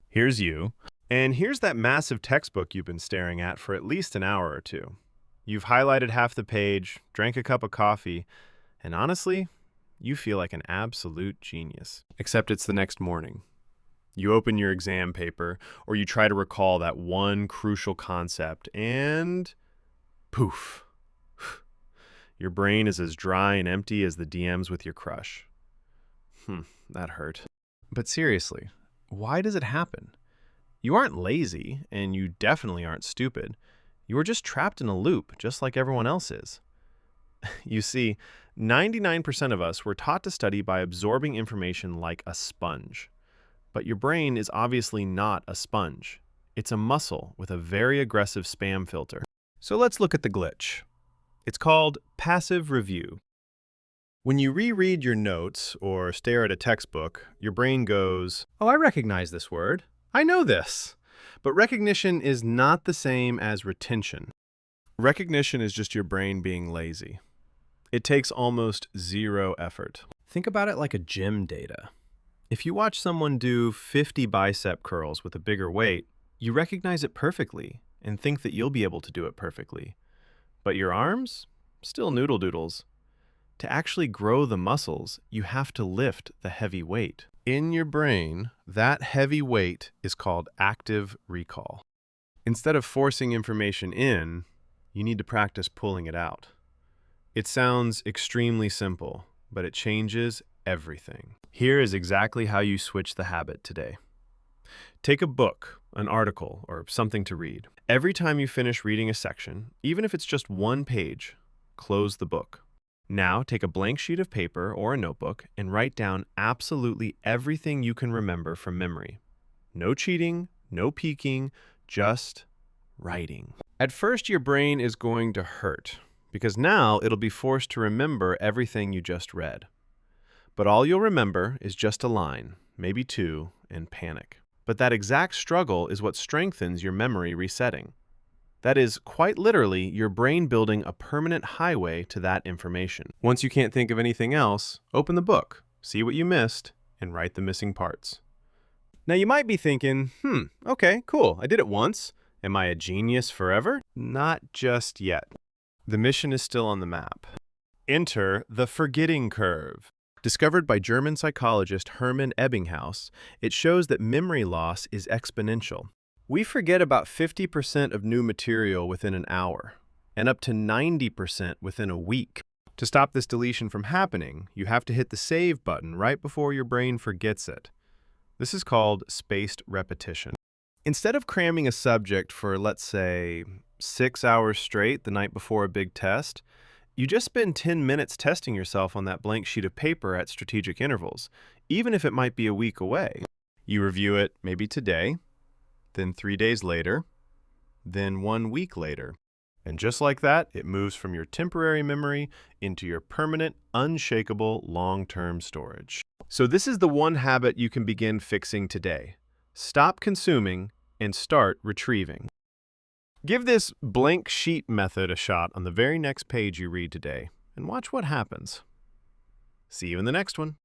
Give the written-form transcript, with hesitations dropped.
Here's you. And here's that massive textbook you've been staring at for at least an hour or two. You've highlighted half the page, drank a cup of coffee, and honestly, you feel like an absolute genius. Except it's the next morning. You open your exam paper, or you try to recall that one crucial concept, and poof. Your brain is as dry and empty as the DMs with your crush. That hurt. But seriously, why does it happen? You aren't lazy, and you definitely aren't stupid. You are just trapped in a loop, just like everyone else is. You see, 99% of us were taught to study by absorbing information like a sponge. But your brain is obviously not a sponge. It's a muscle with a very aggressive spam filter. So let's look at the glitch. It's called passive review. When you reread your notes or stare at a textbook, your brain goes, "Oh, I recognize this word. I know this." But recognition is not the same as retention. Recognition is just your brain being lazy. It takes almost zero effort. Think about it like a gym data. If you watch someone do 50 bicep curls with a bigger weight, you recognize it perfectly and think that you'll be able to do it perfectly. But your arms? Still noodle doodles. To actually grow the muscles, you have to lift the heavy weight. In your brain, that heavy weight is called active recall. Instead of forcing information in, you need to practice pulling it out. It sounds extremely simple, but it changes everything. Here is exactly how you switch the habit today. Take a book, an article, or something to read. Every time you finish reading a section, even if it's just one page, close the book. Now take a blank sheet of paper or a notebook and write down absolutely everything you can remember from memory. No cheating, no peeking, just writing. At first, your brain is going to hurt because now it'll be forced to remember everything you just read. But all you'll remember is just a line, maybe two, and panic. But that exact struggle is what strengthens your memory resetting. That is, quite literally, your brain building a permanent highway to that information. Once you can't think of anything else, open the book, see what you missed, and write the missing parts. Now you might be thinking, okay, cool, I did it once. Am I a genius forever? Not just yet. The mission is still on the map. Enter the forgetting curve. Discovered by German psychologist Hermann Ebbinghaus, it shows that memory loss is exponential. We forget about 50% of new material within an hour, and up to 90% within a week. To stop this deletion from happening, you have to hit the save button right before your brain forgets it. This is called spaced repetition. Instead of cramming a subject for, let's say, 6 hours straight the night before a big test, you just spend 10 minutes testing yourself on that blank sheet of paper at strategic intervals, even if it might be a week away. You review it maybe today, then 3 days later, then 1 week later. And just like that, it moves from your temporary memory into your permanent, unshakable, long-term storage. So this is the one habit you can begin fixing today. Stop consuming and start retrieving. Give this blank sheet method a shot on the very next page you read today, and watch what happens. See you in the next one.